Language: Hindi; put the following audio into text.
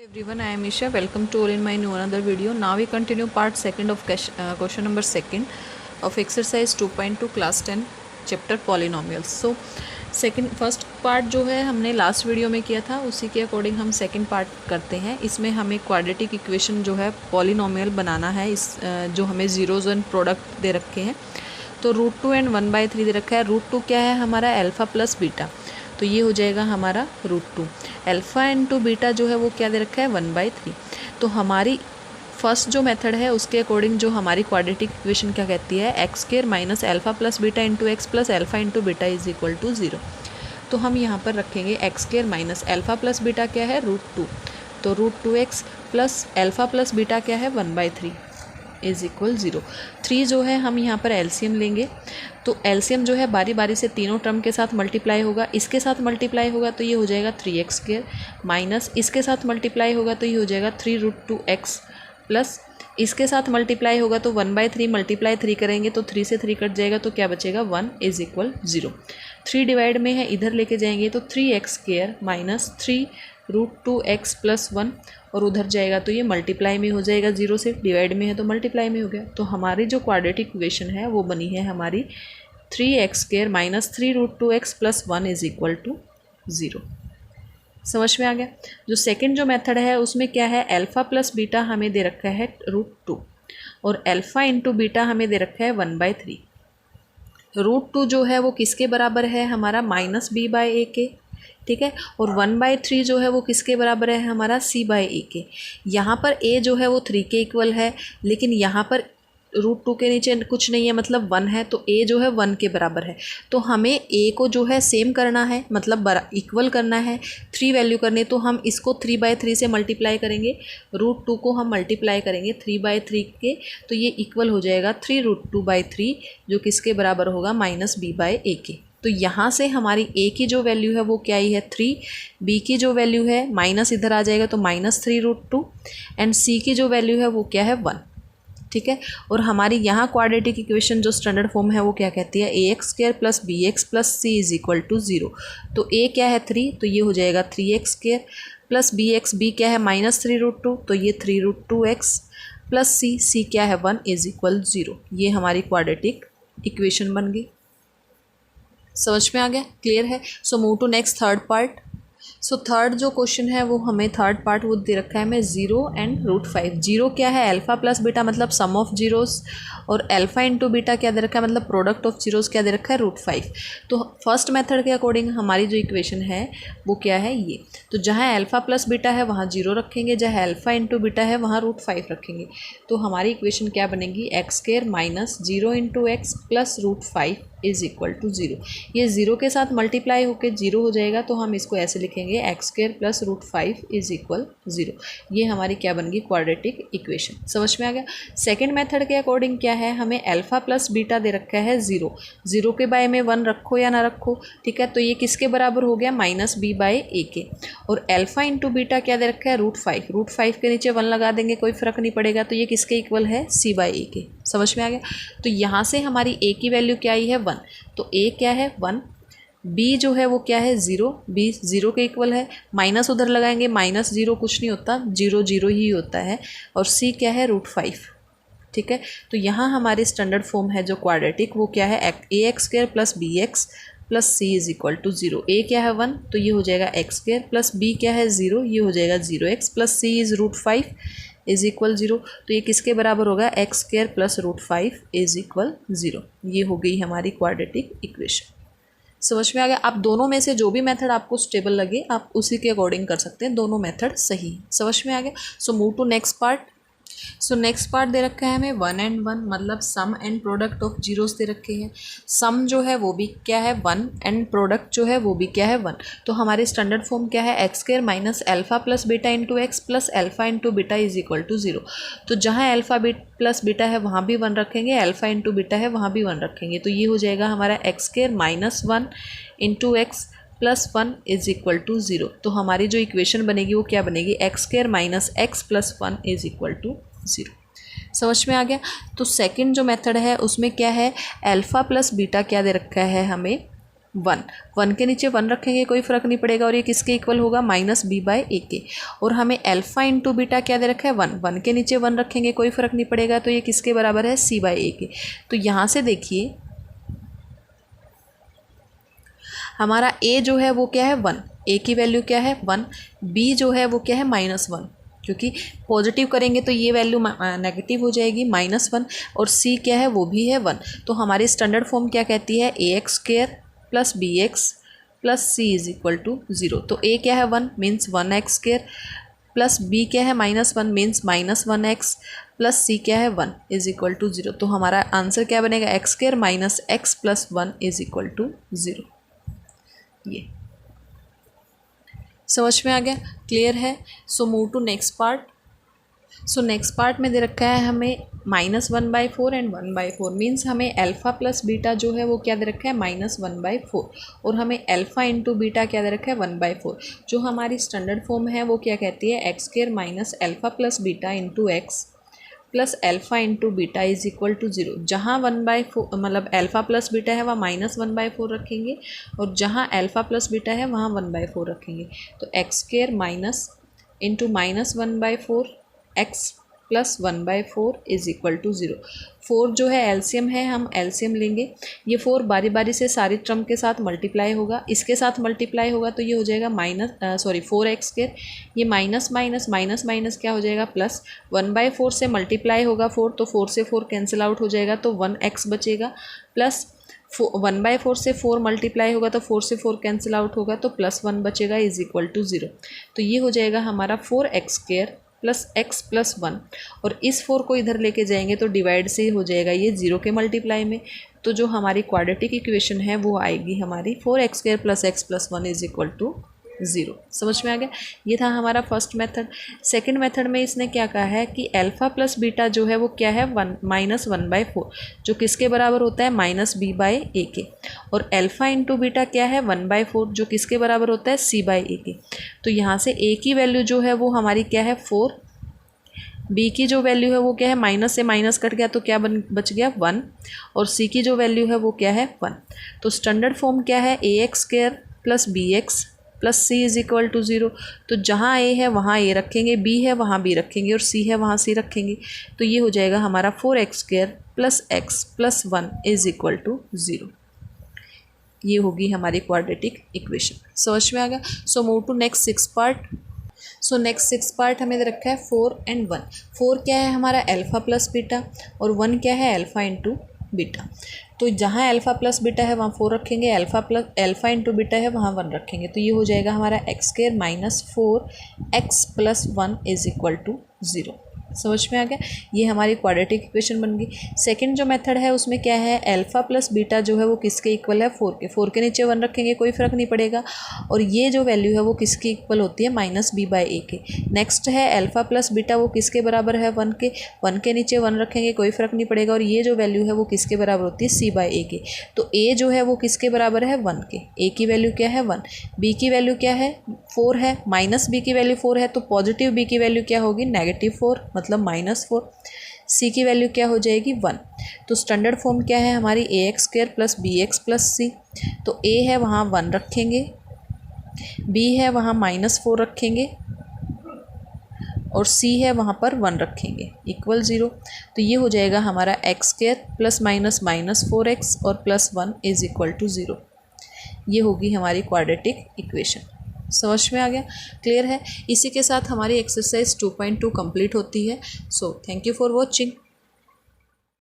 Everyone, I am Isha. Welcome to all in my new another video. Now we continue part second of question number second of exercise 2.2 class 10 chapter polynomials. So second first part जो है हमने लास्ट वीडियो में किया था, उसी के अकॉर्डिंग हम सेकंड पार्ट करते हैं. इसमें हमें क्वाड्रेटिक इक्वेशन जो है पॉलिनोमियल बनाना है. इस जो हमें जीरोज एंड प्रोडक्ट दे रखे हैं, तो √2 एंड 1/3 दे रखा है. √2 क्या है हमारा अल्फ़ा प्लस बीटा, तो ये हो जाएगा हमारा √2. अल्फ़ा इंटू बीटा जो है वो क्या दे रखा है 1/3. तो हमारी फर्स्ट जो मेथड है उसके अकॉर्डिंग जो हमारी क्वाड्रेटिक इक्वेशन क्या कहती है, x² minus alpha plus beta into x plus alpha into beta is equal to 0. तो हम यहाँ पर रखेंगे x² minus alpha plus beta क्या है √2, तो √2x plus alpha plus beta क्या है 1/3 इज इक्वल 0. 3 जो है हम यहाँ पर एलसीएम लेंगे, तो एलसीएम जो है बारी बारी से तीनों टर्म के साथ मल्टीप्लाई होगा. इसके साथ मल्टीप्लाई होगा तो ये हो जाएगा 3x² माइनस इसके साथ मल्टीप्लाई होगा तो ये हो जाएगा 3√2x प्लस इसके साथ मल्टीप्लाई होगा तो 1/3 मल्टीप्लाई 3 करेंगे तो 3 से 3 कट जाएगा, तो क्या बचेगा 1 इज इक्वल 0. 3 डिवाइड में है, इधर लेके जाएंगे तो 3x² माइनस 3√2x प्लस 1, और उधर जाएगा तो ये मल्टीप्लाई में हो जाएगा, 0 से डिवाइड में है तो मल्टीप्लाई में हो गया. तो हमारी जो क्वाड्रेटिक इक्वेशन है वो बनी है हमारी 3x² minus 3√2x plus 1 is equal to 0. समझ में आ गया. जो सेकंड जो मेथड है उसमें क्या है, अल्फ़ा प्लस बीटा हमें दे रखा है √2 और अल्फ़ा इंटू बीटा हमें दे रखा है 1/3. √2 जो है वो किसके बराबर है हमारा -b/a के, ठीक है, और 1/3 जो है वो किसके बराबर है हमारा c/a के. यहाँ पर a जो है वो 3 के इक्वल है, लेकिन यहाँ पर √2 के नीचे कुछ नहीं है मतलब 1 है, तो a जो है 1 के बराबर है. तो हमें a को जो है सेम करना है, मतलब इक्वल करना है, 3 वैल्यू करनी, तो हम इसको 3/3 से मल्टीप्लाई करेंगे. √2 को हम मल्टीप्लाई करेंगे 3/3 के, तो ये इक्वल हो जाएगा 3√2/3 जो किसके बराबर होगा -b/a के. तो यहाँ से हमारी a की जो वैल्यू है वो क्या आई है 3, b की जो वैल्यू है माइनस इधर आ जाएगा तो -3√2, एंड c की जो वैल्यू है वो क्या है 1, ठीक है. और हमारी यहाँ क्वाड्रेटिक इक्वेशन जो स्टैंडर्ड फॉर्म है वो क्या कहती है, ax² plus bx plus c is equal to 0. तो a क्या है 3, तो ये हो जाएगा 3x² प्लस bx, b क्या है -3√2 तो ये 3√2x प्लस c क्या है 1 इज इक्वल 0. ये हमारी क्वाड्रेटिक इक्वेशन बन गई. समझ में आ गया, क्लियर है. So move to next third part. So third जो क्वेश्चन है वो हमें थर्ड पार्ट वो दे रखा है हमें 0 एंड √5. 0 क्या है अल्फ़ा प्लस बीटा मतलब सम ऑफ जीरोस, और अल्फ़ा इंटू बीटा क्या दे रखा है मतलब प्रोडक्ट ऑफ जीरोस क्या दे रखा है √5. तो फर्स्ट मेथड के अकॉर्डिंग हमारी जो इक्वेशन है वो क्या है ये, तो जहाँ अल्फ़ा प्लस बीटा है वहाँ 0 रखेंगे, जहाँ अल्फ़ा इंटू बीटा है वहाँ √5 रखेंगे. तो हमारी इक्वेशन क्या बनेगी, x² minus 0 into x plus √5 is equal to 0. ये 0 के साथ मल्टीप्लाई होकर 0 हो जाएगा, तो हम इसको ऐसे लिखेंगे x² प्लस √5 इज इक्वल 0. ये हमारी क्या बन गई क्वाड्रेटिक इक्वेशन. समझ में आ गया. सेकंड मेथड के अकॉर्डिंग क्या है, हमें अल्फ़ा प्लस बीटा दे रखा है 0 के बाय में 1 रखो या ना रखो, ठीक है. तो ये किसके बराबर हो गया -b/a के, और अल्फ़ा इंटू बीटा क्या दे रखा है √5 के नीचे 1 लगा देंगे, कोई फ़र्क नहीं पड़ेगा, तो ये किसके इक्वल है c/a के. समझ में आ गया. तो यहाँ से हमारी a की वैल्यू क्या आई है 1, तो a क्या है 1, b जो है वो क्या है 0, b 0 के इक्वल है, माइनस उधर लगाएंगे -0 कुछ नहीं होता, 0 0 ही होता है, और c क्या है √5, ठीक है. तो यहाँ हमारी स्टैंडर्ड फॉर्म है जो क्वाड्रेटिक वो क्या है ax² plus bx plus c is equal to 0. a क्या है 1 तो ये हो जाएगा x² प्लस b क्या है 0, ये हो जाएगा 0x plus c is √5 is equal 0. तो ये किसके बराबर होगा x² प्लस √5 इज इक्वल 0. ये हो गई हमारी क्वाड्रेटिक इक्वेशन. समझ में आ गया. आप दोनों में से जो भी मेथड आपको स्टेबल लगे आप उसी के अकॉर्डिंग कर सकते हैं, दोनों मेथड सही है. समझ में आ गया. So move to next part. So next part दे रखा है हमें 1 एंड 1 मतलब sum and product of zeros दे रखे हैं. सम जो है वो भी क्या है 1 एंड प्रोडक्ट जो है वो भी क्या है 1. तो हमारी स्टैंडर्ड फॉर्म क्या है x² minus alpha plus beta into x plus alpha into beta is equal to 0. तो जहाँ अल्फ़ा प्लस बीटा है वहाँ भी 1 रखेंगे, अल्फ़ा इंटू बीटा है वहाँ भी 1 रखेंगे, तो ये हो जाएगा हमारा x² minus 1 into x plus 1 is equal to 0. तो हमारी जो इक्वेशन बनेगी वो क्या बनेगी x² minus x plus 1 is equal to 0. समझ में आ गया. तो सेकंड जो मेथड है उसमें क्या है अल्फ़ा प्लस बीटा क्या दे रखा है हमें वन, वन के नीचे वन रखेंगे कोई फ़र्क नहीं पड़ेगा और ये किसके इक्वल होगा, माइनस बी बाय ए के। और हमें अल्फ़ा इंटू बीटा क्या दे रखा है, वन, वन के नीचे वन रखेंगे कोई फ़र्क नहीं पड़ेगा, तो ये किसके बराबर है, सी बाय ए के। तो यहाँ से देखिए हमारा ए जो है वो क्या है, वन, ए की वैल्यू क्या है, वन, बी जो है वो क्या है, माइनस वन, क्योंकि पॉजिटिव करेंगे तो ये वैल्यू नेगेटिव हो जाएगी, माइनस वन, और सी क्या है, वो भी है वन। तो हमारी स्टैंडर्ड फॉर्म क्या कहती है, a x square plus b x plus c is equal to zero. तो ए क्या है, one, means one x square, plus b क्या है, minus one, means minus one x, plus c क्या है, one, is equal to zero. तो हमारा आंसर क्या बनेगा, x square minus x plus one is equal to zero. ये समझ में आ गया, क्लियर है। So move to next part. So next part में दे रखा है हमें minus one by four and one by four, means हमें अल्फ़ा प्लस बीटा जो है वो क्या दे रखा है, माइनस वन बाई फोर, और हमें अल्फ़ा इंटू बीटा क्या दे रखा है, वन बाई फोर। जो हमारी स्टैंडर्ड फॉर्म है वो क्या कहती है, x square minus alpha plus beta into x plus alpha into beta is equal to zero. जहाँ वन बाई फोर मतलब अल्फ़ा प्लस बीटा है वहाँ माइनस वन बाई फोर रखेंगे, और जहाँ अल्फ़ा प्लस बीटा है वहाँ वन बाई फोर रखेंगे। तो x square minus into minus one by four x plus one by four is equal to zero. Four जो है एलसीएम है, हम एलसीएम लेंगे। ये फोर बारी बारी से सारी टर्म के साथ मल्टीप्लाई होगा, इसके साथ मल्टीप्लाई होगा तो ये हो जाएगा फोर एक्स स्क्वायर, ये माइनस माइनस माइनस माइनस क्या हो जाएगा, प्लस, वन बाई फोर से मल्टीप्लाई होगा फोर, तो फोर से फोर कैंसिल आउट हो जाएगा, तो वन एक्स बचेगा, प्लस वन बाई फोर से फोर मल्टीप्लाई होगा तो फोर से फोर कैंसिल आउट होगा, तो प्लस वन बचेगा इज इक्वल टू ज़ीरो। तो ये हो जाएगा हमारा four x square plus x plus one, और इस फोर को इधर लेके जाएंगे तो डिवाइड से ही हो जाएगा ये ज़ीरो के मल्टीप्लाई में। तो जो हमारी क्वाड्रेटिक इक्वेशन है वो आएगी हमारी four x square plus x plus one is equal to zero. समझ में आ गया, ये था हमारा फर्स्ट मेथड। सेकंड मेथड में इसने क्या कहा है कि अल्फ़ा प्लस बीटा जो है वो क्या है, one minus one by four, जो किसके बराबर होता है, माइनस बी बाई ए के, और अल्फ़ा इंटू बीटा क्या है, वन बाई फोर, जो किसके बराबर होता है, सी बाई ए के। तो यहाँ से ए की वैल्यू जो है वो हमारी क्या है, फोर, बी की जो वैल्यू है वो क्या है, माइनस से माइनस कट गया तो क्या बच गया, वन, और सी की जो वैल्यू है वो क्या है, वन। तो स्टैंडर्ड फॉर्म क्या है, a x square plus b x plus c is equal to zero. तो जहाँ ए है वहाँ ए रखेंगे, बी है वहाँ बी रखेंगे, और सी है वहाँ सी रखेंगे। तो ये हो जाएगा हमारा four x square plus x plus one is equal to zero. ये होगी हमारी क्वाड्रेटिक इक्वेशन। समझ में आ गया। So move to next six part. So next six part हमें दे रखा है फोर एंड वन। फोर क्या है हमारा, अल्फ़ा प्लस बीटा, और वन क्या है, अल्फ़ा इंटू बीटा। तो जहाँ अल्फ़ा प्लस बीटा है वहाँ फोर रखेंगे, अल्फ़ा इंटू बीटा है वहाँ वन रखेंगे। तो ये हो जाएगा हमारा x square minus four x plus one is equal to zero. समझ में आ गया, ये हमारी क्वाड्रेटिक इक्वेशन बन गई। सेकंड जो मेथड है उसमें क्या है, अल्फ़ा प्लस बीटा जो है वो किसके इक्वल है, फोर के नीचे वन रखेंगे कोई फ़र्क नहीं पड़ेगा, और ये जो वैल्यू है वो किसकी इक्वल होती है, माइनस बी बाई ए के। नेक्स्ट है अल्फ़ा प्लस बीटा, वो किसके बराबर है, वन के नीचे वन रखेंगे कोई फ़र्क नहीं पड़ेगा, और ये जो वैल्यू है वो किसके बराबर होती है, सी बाई ए के। तो ए जो है वो किसके बराबर है, वन के। ए की वैल्यू क्या है, वन, बी की वैल्यू क्या है, फोर है, माइनस बी की वैल्यू फोर है, तो पॉजिटिव बी की वैल्यू क्या होगी, नेगेटिव फोर, मतलब माइनस फोर। सी की वैल्यू क्या हो जाएगी, वन। तो स्टैंडर्ड फॉर्म क्या है हमारी, a x square plus b x plus c. तो ए है वहाँ वन रखेंगे, बी है वहाँ माइनस फोर रखेंगे, और सी है वहाँ पर वन रखेंगे, इक्वल ज़ीरो। तो ये हो जाएगा हमारा x square plus minus minus four x और plus one is equal to zero. ये होगी हमारी क्वाड्रेटिक इक्वेशन। समझ में आ गया, क्लियर है। इसी के साथ हमारी एक्सरसाइज 2.2 कंप्लीट होती है। So thank you for watching.